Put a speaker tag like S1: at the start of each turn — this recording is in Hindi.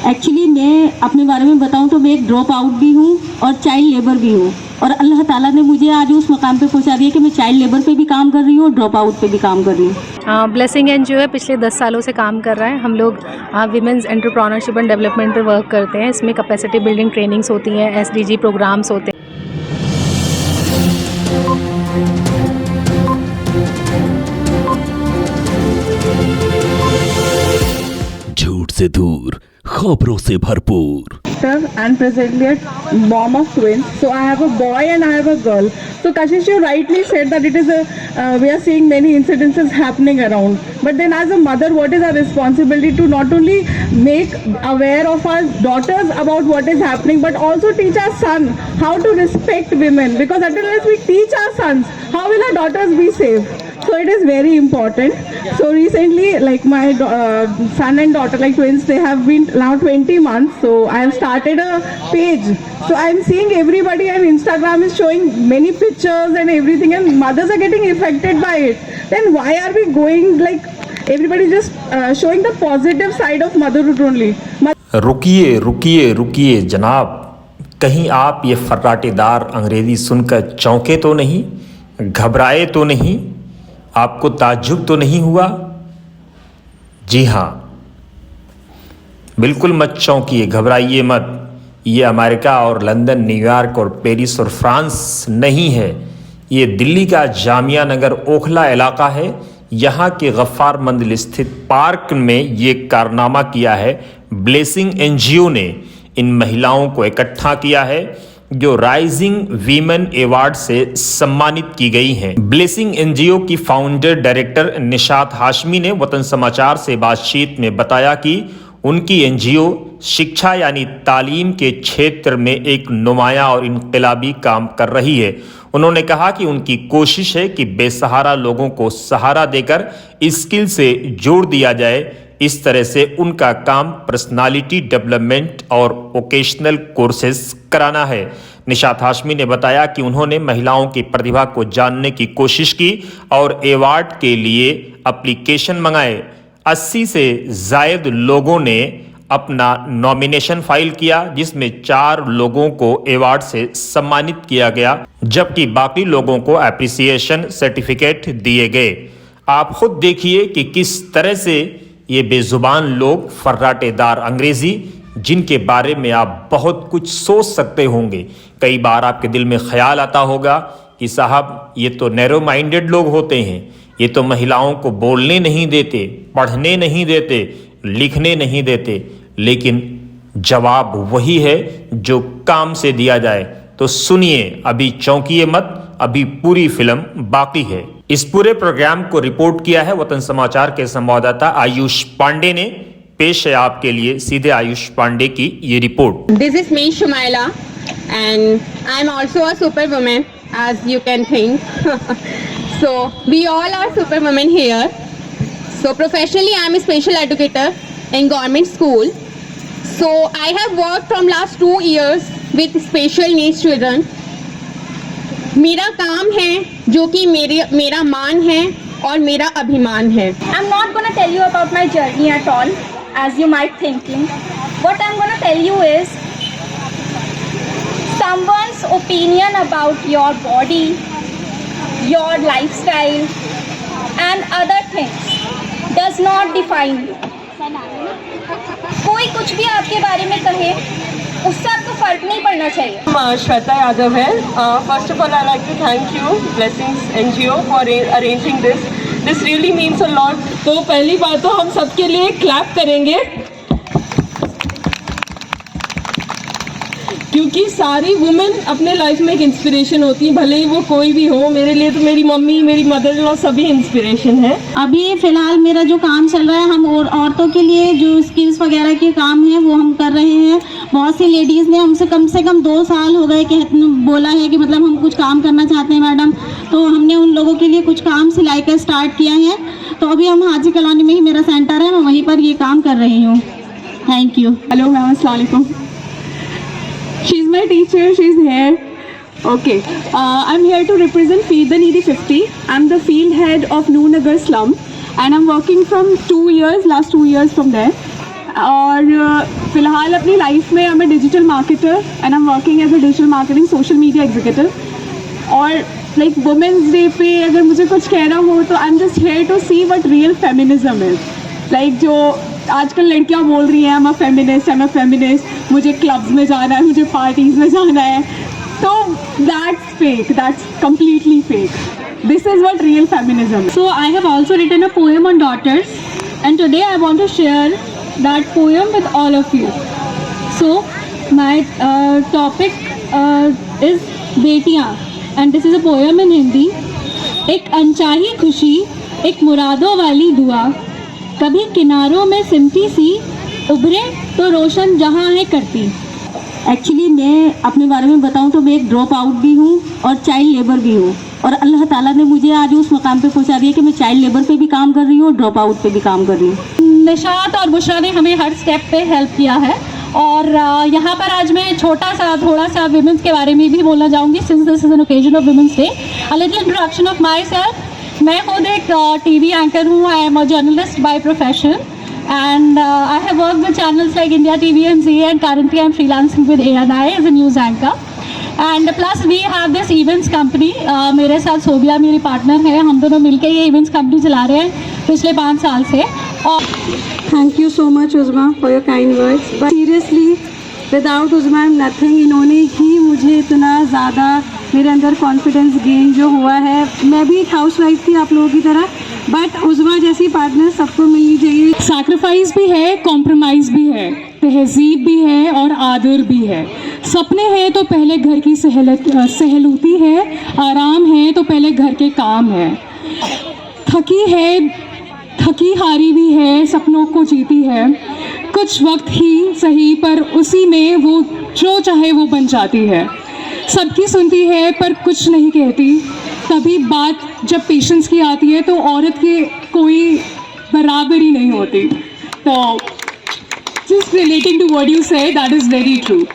S1: एक्चुअली मैं अपने बारे में बताऊं तो मैं एक ड्रॉप आउट भी हूं और चाइल्ड लेबर भी हूं, और अल्लाह ताला ने मुझे आज उस मकाम पे पहुंचा दिया कि मैं चाइल्ड लेबर पे भी काम कर रही हूँ और ड्रॉप आउट पे भी काम कर रही हूँ।
S2: ब्लेसिंग एनजीओ है, पिछले 10 सालों से काम कर रहा है। हम लोग विमेंस एंटरप्रेन्योरशिप एंड डेवलपमेंट पे वर्क करते हैं। इसमें कैपेसिटी बिल्डिंग ट्रेनिंग्स होती हैं, एसडीजी प्रोग्राम्स होते हैं।
S3: झूठ से दूर, खबरों से भरपूर।
S4: And presently a mom of twins. So I have a boy and I have a girl. So Kashish, you rightly said that it is we are seeing many incidences happening around. But then as a mother, what is our responsibility to not only make aware of our daughters about what is happening, but also teach our son how to respect women. Because unless we teach our sons, how will our daughters be safe? So it is very important. So recently, like my son and daughter, like twins, they have been now 20 months. So I have started a page. So I am seeing everybody on Instagram is showing many pictures and everything, and mothers are getting affected by it. Then why are we going like everybody just showing the positive side of motherhood only?
S5: रुकिए रुकिए रुकिए जनाब, कहीं आप ये फर्राटेदार अंग्रेज़ी सुनकर चौंके तो नहीं, घबराए तो नहीं, आपको ताज्जुब तो नहीं हुआ? जी हाँ, बिल्कुल मत चौंकिए, घबराइए मत। ये अमेरिका और लंदन, न्यूयॉर्क और पेरिस और फ्रांस नहीं है, ये दिल्ली का जामिया नगर ओखला इलाका है। यहाँ के गफ्फार मंजिल स्थित पार्क में ये कारनामा किया है। ब्लेसिंग एनजीओ ने इन महिलाओं को इकट्ठा किया है जो राइजिंग वीमेन अवार्ड से सम्मानित की गई हैं। ब्लेसिंग एनजीओ की फाउंडर डायरेक्टर निशात हाशमी ने वतन समाचार से बातचीत में बताया कि उनकी एनजीओ शिक्षा यानी तालीम के क्षेत्र में एक नुमाया और इनकलाबी काम कर रही है। उन्होंने कहा कि उनकी कोशिश है कि बेसहारा लोगों को सहारा देकर स्किल से जोड़ दिया जाए। इस तरह से उनका काम पर्सनालिटी डेवलपमेंट और वोकेशनल कोर्सेज कराना है। निशात हाशमी ने बताया कि उन्होंने महिलाओं की प्रतिभा को जानने की कोशिश की और अवार्ड के लिए एप्लीकेशन मंगाए। 80 से ज़ायद लोगों ने अपना नॉमिनेशन फाइल किया, जिसमें 4 लोगों को अवार्ड से सम्मानित किया गया, जबकि बाकी लोगों को एप्रिसिएशन सर्टिफिकेट दिए गए। आप खुद देखिए कि किस तरह से ये बेजुबान लोग फर्राटेदार अंग्रेजी, जिनके बारे में आप बहुत कुछ सोच सकते होंगे। कई बार आपके दिल में ख्याल आता होगा कि साहब ये तो नैरो माइंडेड लोग होते हैं, ये तो महिलाओं को बोलने नहीं देते, पढ़ने नहीं देते, लिखने नहीं देते। लेकिन जवाब वही है जो काम से दिया जाए। तो सुनिए, अभी चौंकिए मत, अभी पूरी फिल्म बाकी है। इस पूरे प्रोग्राम को रिपोर्ट किया है वतन समाचार के संवाददाता आयुष पांडे ने। पेश है आपके लिए सीधे आयुष पांडे की ये report.
S6: This is me Shumaila and I am also a super woman as you can think. So we all are super women here. So professionally I am a special educator in government school. So I have worked from last 2 years with special needs children. मेरा काम है जो कि मेरा मान है और मेरा अभिमान है।
S7: I'm not gonna tell you about my journey at all, as you might thinking. What I'm gonna tell you is someone's opinion about your body, your lifestyle, and other things does not define you. कोई कुछ भी आपके बारे में कहे, उससे आपको फर्क नहीं पड़ना चाहिए।
S4: श्वेता यादव है। First of all I like to thank you blessings NGO for arranging this really means a lot. तो पहली बात तो हम सबके लिए क्लैप करेंगे, क्योंकि सारी वुमेन अपने लाइफ में एक इंस्पिरेशन होती है, भले ही वो कोई भी हो। मेरे लिए तो मेरी मम्मी, मेरी मदर इन लॉ सभी इंस्पिरेशन है।
S1: अभी फिलहाल मेरा जो काम चल रहा है, हम और औरतों के लिए जो स्किल्स वगैरह के काम हैं वो हम कर रहे हैं। बहुत सी लेडीज़ ने हमसे कम से कम 2 साल हो गए कि बोला है कि मतलब हम कुछ काम करना चाहते हैं मैडम, तो हमने उन लोगों के लिए कुछ काम सिलाई का स्टार्ट किया है। तो अभी हम हाजी कॉलोनी में ही मेरा सेंटर है, मैं वहीं पर ये काम कर रही हूँ। Thank you.
S4: हेलो मैम, अस्सलाम वालेकुम। She is my teacher, she is here. Okay, I'm here to represent Feed the Needy 50. I'm the field head of Noornagar slum and I'm working from 2 years, last 2 years from there. और फिलहाल फ़िलहाल अपनी लाइफ में I am a digital marketer and I am working as a digital marketing social media executive. और लाइक वुमेंस डे पे अगर मुझे कुछ कहना हो तो I am just here to see what real feminism is. Like जो आजकल लड़कियां बोल रही हैं आई एम अ फेमिनिस्ट, मुझे क्लब्स में जाना है, मुझे पार्टीज़ में जाना है, तो that's fake, that's completely fake. This is what real feminism is.
S1: So I have also written a poem on daughters, and today I want to share that poem with all of you. So my topic is बेटियाँ, and this is a poem in Hindi. एक अनचाही खुशी, एक मुरादों वाली दुआ, कभी किनारों में सिमटी सी, उभरे तो रोशन जहाँ है करती. एक्चुअली मैं अपने बारे में बताऊं तो मैं एक ड्रॉप आउट भी हूं और चाइल्ड लेबर भी हूं, और अल्लाह ताला ने मुझे आज उस मुकाम पे पहुंचा दिया कि मैं चाइल्ड लेबर पे भी काम कर रही हूँ और ड्रॉप आउट पे भी काम कर रही हूँ.
S7: निशात और बुशरा ने हमें हर स्टेप पे हेल्प किया है, और यहाँ पर आज मैं थोड़ा सा विमेंस के बारे में भी बोलना चाहूँगी, since this is an occasion of women's day. A little introduction of my self. मैं खुद एक टीवी एंकर हूँ. आई am a journalist by profession, and I have worked with channels like India TV and Z, and currently I'm freelancing with ANI as a news anchor. And plus we have this events company. मेरे साथ सोबिया मेरी पार्टनर है, हम दोनों मिलकर ये इवेंट्स कंपनी चला रहे हैं पिछले 5 साल से. और
S1: thank you so much उज़मा for your kind words, but seriously without उज़मा I am nothing. इन्होंने ही मुझे इतना ज़्यादा मेरे अंदर कॉन्फिडेंस गेन जो हुआ है. मैं भी एक हाउस वाइफ थी आप लोगों की तरह, बट उज़मा जैसी पार्टनर सबको मिलनी चाहिए.
S8: सैक्रिफाइस भी है, कॉम्प्रोमाइज़ भी है, तहजीब भी है और आदर भी है. सपने हैं तो पहले घर की सहलूती है, आराम है तो पहले घर के काम है. थकी हारी भी है, सपनों को जीती है. कुछ वक्त ही सही पर उसी में वो जो चाहे वो बन जाती है. सबकी सुनती है पर कुछ नहीं कहती. तभी बात जब पेशेंस की आती है तो औरत की कोई बराबरी नहीं होती. तो just relating to what you said, that is very true.